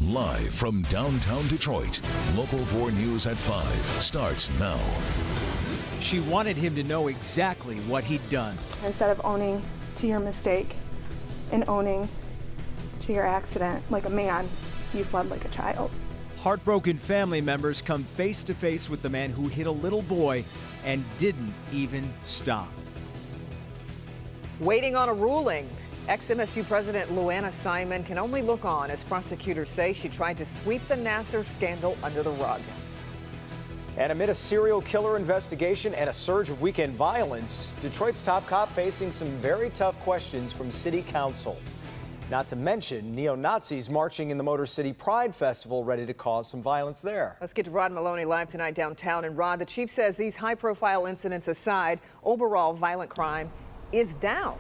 Live from downtown Detroit, Local 4 News at 5 starts now. She wanted him to know exactly what he'd done. Instead of owning to your mistake and owning to your accident like a man, you fled like a child. Heartbroken family members come face to face with the man who hit a little boy and didn't even stop. Waiting on a ruling. Ex-MSU President Luana Simon can only look on as prosecutors say she tried to sweep the Nassar scandal under the rug. And amid a serial killer investigation and a surge of weekend violence, Detroit's top cop facing some very tough questions from city council. Not to mention neo-Nazis marching in the Motor City Pride Festival, ready to cause some violence there. Let's get to Rod Maloney live tonight downtown. And Rod, the chief says these high-profile incidents aside, overall violent crime is down.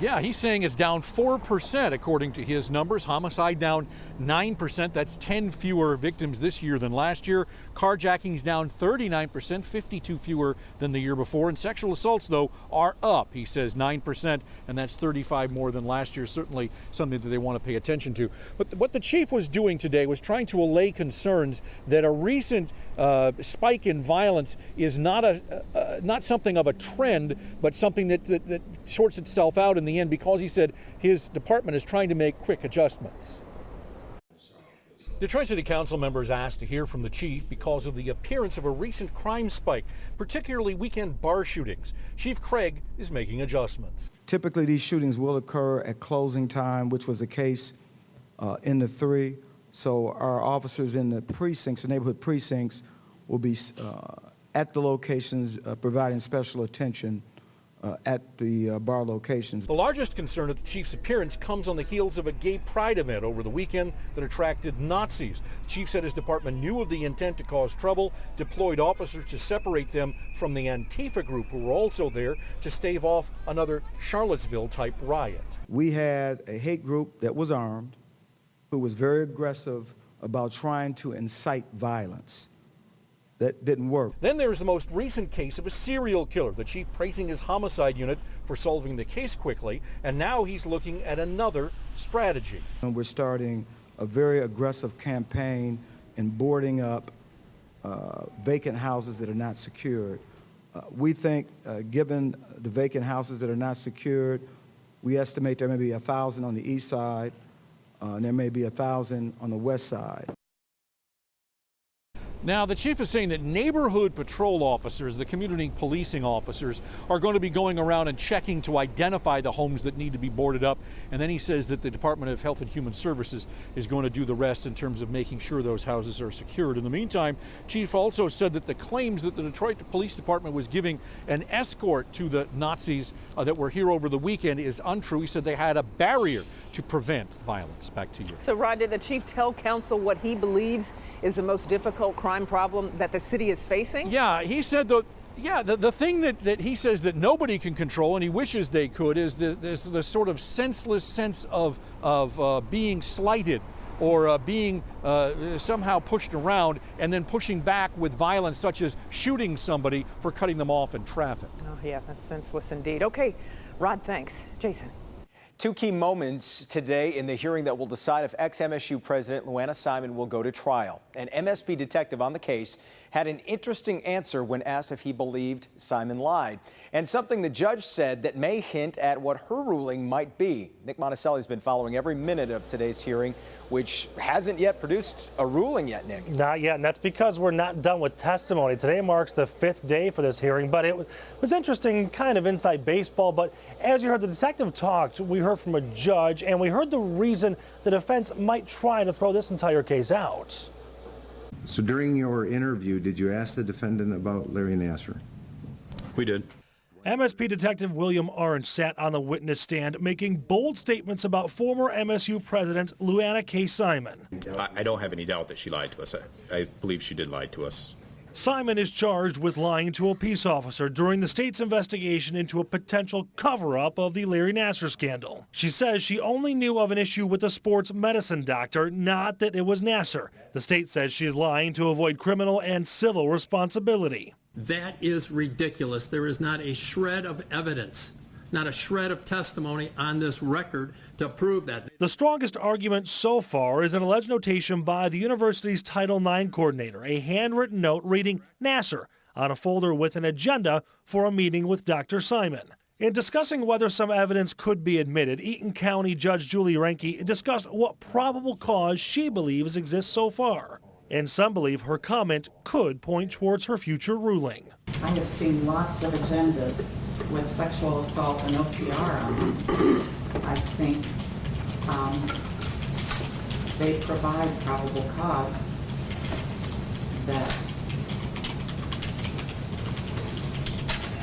Yeah, he's saying it's down 4% according to his numbers. Homicide down 9%. That's 10 fewer victims this year than last year. Carjackings down 39%, 52 fewer than the year before. And sexual assaults, though, are up. He says 9%, and that's 35 more than last year. Certainly something that they want to pay attention to. But what the chief was doing today was trying to allay concerns that a recent spike in violence is not something of a trend, but something that sorts itself out in the end, because he said his department is trying to make quick adjustments. Detroit City Council members asked to hear from the chief because of the appearance of a recent crime spike, particularly weekend bar shootings. Chief Craig is making adjustments. Typically, these shootings will occur at closing time, which was the case in the 3. So our officers in the precincts, the neighborhood precincts, will be at the locations providing special attention at the bar locations. The largest concern at the chief's appearance comes on the heels of a gay pride event over the weekend that attracted Nazis. The chief said his department knew of the intent to cause trouble, deployed officers to separate them from the Antifa group who were also there to stave off another Charlottesville-type riot. We had a hate group that was armed, who was very aggressive about trying to incite violence. That didn't work. Then there's the most recent case of a serial killer, the chief praising his homicide unit for solving the case quickly, and now he's looking at another strategy. And we're starting a very aggressive campaign in boarding up vacant houses that are not secured. We think, given the vacant houses that are not secured, we estimate there may be 1,000 on the east side, and there may be 1,000 on the west side. Now, the chief is saying that neighborhood patrol officers, the community policing officers, are going to be going around and checking to identify the homes that need to be boarded up. And then he says that the Department of Health and Human Services is going to do the rest in terms of making sure those houses are secured. In the meantime, chief also said that the claims that the Detroit Police Department was giving an escort to the Nazis that were here over the weekend is untrue. He said they had a barrier to prevent violence. Back to you. So, Rod, did the chief tell council what he believes is the most difficult crime problem that the city is facing? Yeah, he said the thing that he says that nobody can control, and he wishes they could, is the sort of senseless sense of being slighted or being somehow pushed around and then pushing back with violence, such as shooting somebody for cutting them off in traffic. Oh, yeah, that's senseless indeed. Okay, Rod, thanks. Jason. Two key moments today in the hearing that will decide if ex-MSU President Luana Simon will go to trial. An MSP detective on the case had an interesting answer when asked if he believed Simon lied, and something the judge said that may hint at what her ruling might be. Nick Monticelli's been following every minute of today's hearing, which hasn't yet produced a ruling yet, Nick. Not yet, and that's because we're not done with testimony. Today marks the 5th day for this hearing, but it was interesting, kind of inside baseball. But as you heard the detective talked, we heard from a judge, and we heard the reason the defense might try to throw this entire case out. So during your interview, did you ask the defendant about Larry Nassar? We did. MSP Detective William Orange sat on the witness stand making bold statements about former MSU President Luana K. Simon. I don't have any doubt that she lied to us. I believe she did lie to us. Simon is charged with lying to a peace officer during the state's investigation into a potential cover-up of the Larry Nassar scandal. She says she only knew of an issue with a sports medicine doctor, not that it was Nassar. The state says she is lying to avoid criminal and civil responsibility. That is ridiculous. There is not a shred of evidence not a shred of testimony on this record to prove that. The strongest argument so far is an alleged notation by the university's Title IX coordinator, a handwritten note reading Nassar on a folder with an agenda for a meeting with Dr. Simon. In discussing whether some evidence could be admitted, Eaton County Judge Julie Reinke discussed what probable cause she believes exists so far. And some believe her comment could point towards her future ruling. I have seen lots of agendas with sexual assault and OCR on them. I think they provide probable cause that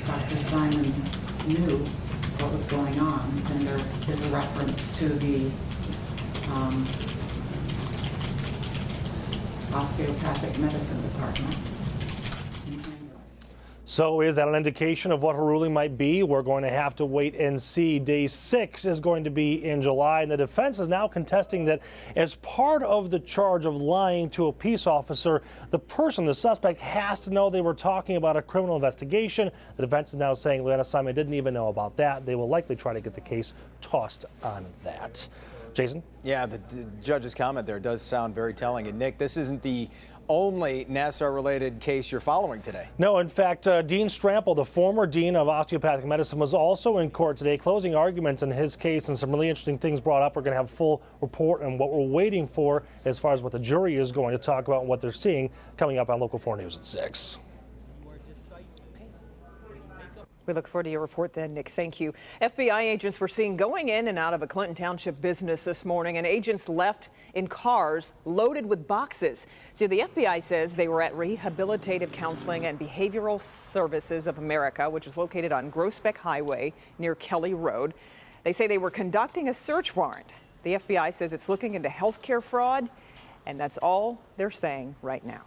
Dr. Simon knew what was going on, and there is a reference to the osteopathic medicine department. So is that an indication of what her ruling might be? We're going to have to wait and see. Day 6 is going to be in July, and the defense is now contesting that as part of the charge of lying to a peace officer, the suspect, has to know they were talking about a criminal investigation. The defense is now saying Leanna Simon didn't even know about that. They will likely try to get the case tossed on that. Jason? Yeah, the judge's comment there does sound very telling. And Nick, this isn't the only Nassar-related case you're following today. No, in fact, Dean Strample, the former dean of osteopathic medicine, was also in court today, closing arguments in his case, and some really interesting things brought up. We're going to have a full report on what we're waiting for as far as what the jury is going to talk about and what they're seeing coming up on Local 4 News at 6. We look forward to your report then, Nick. Thank you. FBI agents were seen going in and out of a Clinton Township business this morning, and agents left in cars loaded with boxes. So the FBI says they were at Rehabilitative Counseling and Behavioral Services of America, which is located on Groesbeck Highway near Kelly Road. They say they were conducting a search warrant. The FBI says it's looking into healthcare fraud, and that's all they're saying right now.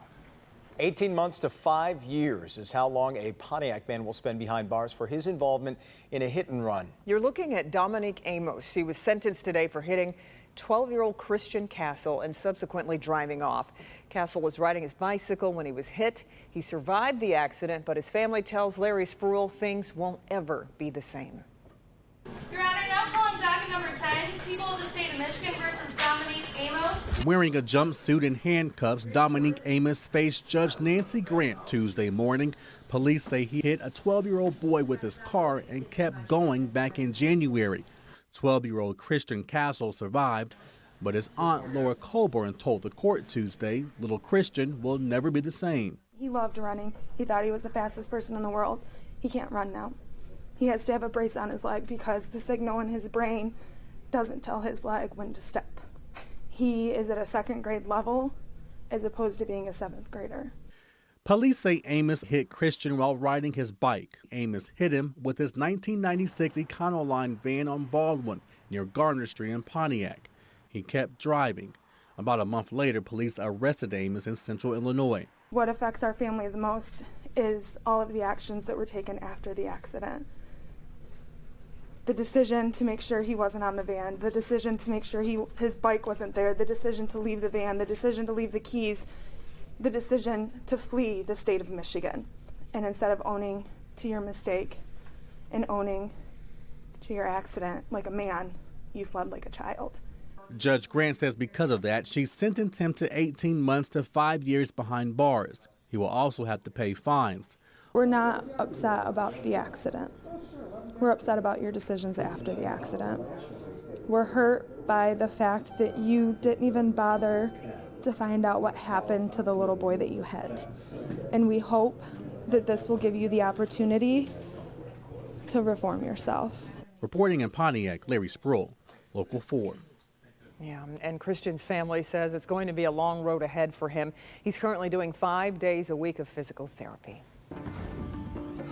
18 months to 5 years is how long a Pontiac man will spend behind bars for his involvement in a hit and run. You're looking at Dominique Amos. He was sentenced today for hitting 12-year-old Christian Castle and subsequently driving off. Castle was riding his bicycle when he was hit. He survived the accident, but his family tells Larry Spruill things won't ever be the same. Your Honor, now calling docket number 10, people of the state of Michigan versus Dominique Amos. Wearing a jumpsuit and handcuffs, Dominique Amos faced Judge Nancy Grant Tuesday morning. Police say he hit a 12-year-old boy with his car and kept going back in January. 12-year-old Christian Castle survived, but his aunt Laura Colburn told the court Tuesday little Christian will never be the same. He loved running. He thought he was the fastest person in the world. He can't run now. He has to have a brace on his leg because the signal in his brain doesn't tell his leg when to step. He is at a second grade level as opposed to being a 7th grader. Police say Amos hit Christian while riding his bike. Amos hit him with his 1996 Econoline van on Baldwin near Gardner Street in Pontiac. He kept driving. About a month later, police arrested Amos in Central Illinois. What affects our family the most is all of the actions that were taken after the accident. The decision to make sure he wasn't on the van, the decision to make sure his bike wasn't there, the decision to leave the van, the decision to leave the keys, the decision to flee the state of Michigan. And instead of owning to your mistake and owning to your accident like a man, you fled like a child. Judge Grant says because of that, she sentenced him to 18 months to 5 years behind bars. He will also have to pay fines. We're not upset about the accident. We're upset about your decisions after the accident. We're hurt by the fact that you didn't even bother to find out what happened to the little boy that you hit. And we hope that this will give you the opportunity to reform yourself. Reporting in Pontiac, Larry Spruill, Local 4. Yeah, and Christian's family says it's going to be a long road ahead for him. He's currently doing 5 days a week of physical therapy.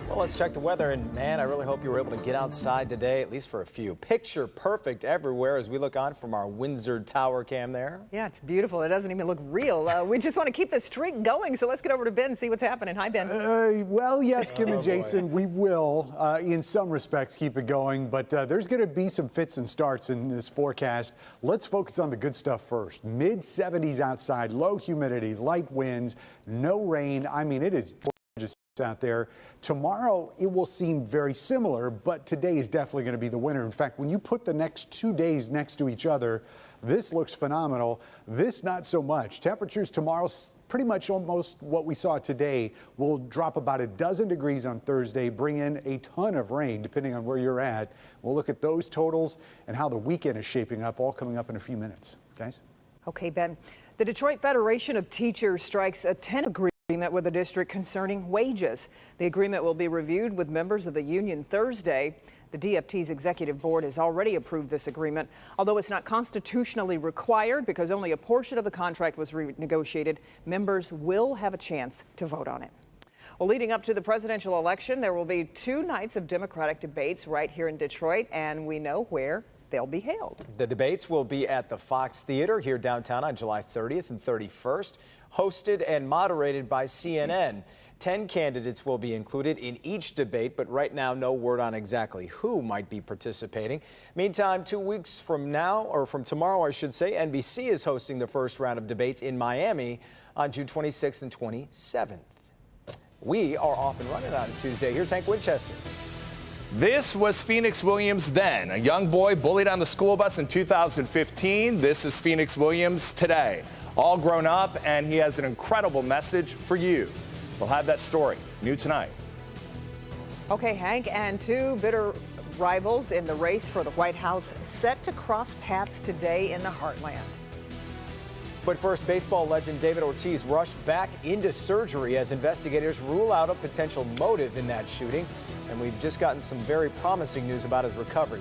Well, let's check the weather, and man, I really hope you were able to get outside today, at least for a few. Picture perfect everywhere as we look on from our Windsor Tower cam there. Yeah, it's beautiful. It doesn't even look real. We just want to keep the streak going, so let's get over to Ben and see what's happening. Hi, Ben. Well, yes, Kim and Jason, we will, in some respects, keep it going, but there's going to be some fits and starts in this forecast. Let's focus on the good stuff first. Mid-70s outside, low humidity, light winds, no rain. I mean, it is gorgeous out there. Tomorrow, it will seem very similar, but today is definitely going to be the winner. In fact, when you put the next 2 days next to each other, this looks phenomenal. This, not so much. Temperatures tomorrow, pretty much almost what we saw today. Will drop about a dozen degrees on Thursday, bring in a ton of rain, depending on where you're at. We'll look at those totals and how the weekend is shaping up, all coming up in a few minutes. Guys? Okay, Ben. The Detroit Federation of Teachers strikes a tentative agreement with the district concerning wages. The agreement will be reviewed with members of the union Thursday. The DFT's executive board has already approved this agreement, although it's not constitutionally required because only a portion of the contract was renegotiated. Members will have a chance to vote on it. Well, leading up to the presidential election, there will be 2 nights of Democratic debates right here in Detroit, and we know where they'll be held. The debates will be at the Fox Theater here downtown on July 30th and 31st, hosted and moderated by CNN. 10 candidates will be included in each debate, but right now no word on exactly who might be participating. Meantime, 2 weeks from now, or from tomorrow, I should say, NBC is hosting the first round of debates in Miami on June 26th and 27th. We are off and running on Tuesday. Here's Hank Winchester. This was Phoenix Williams then, a young boy bullied on the school bus in 2015. This is Phoenix Williams today, all grown up, and he has an incredible message for you. We'll have that story new tonight. Okay, Hank, and 2 bitter rivals in the race for the White House set to cross paths today in the heartland. But first, baseball legend David Ortiz rushed back into surgery as investigators rule out a potential motive in that shooting. And we've just gotten some very promising news about his recovery.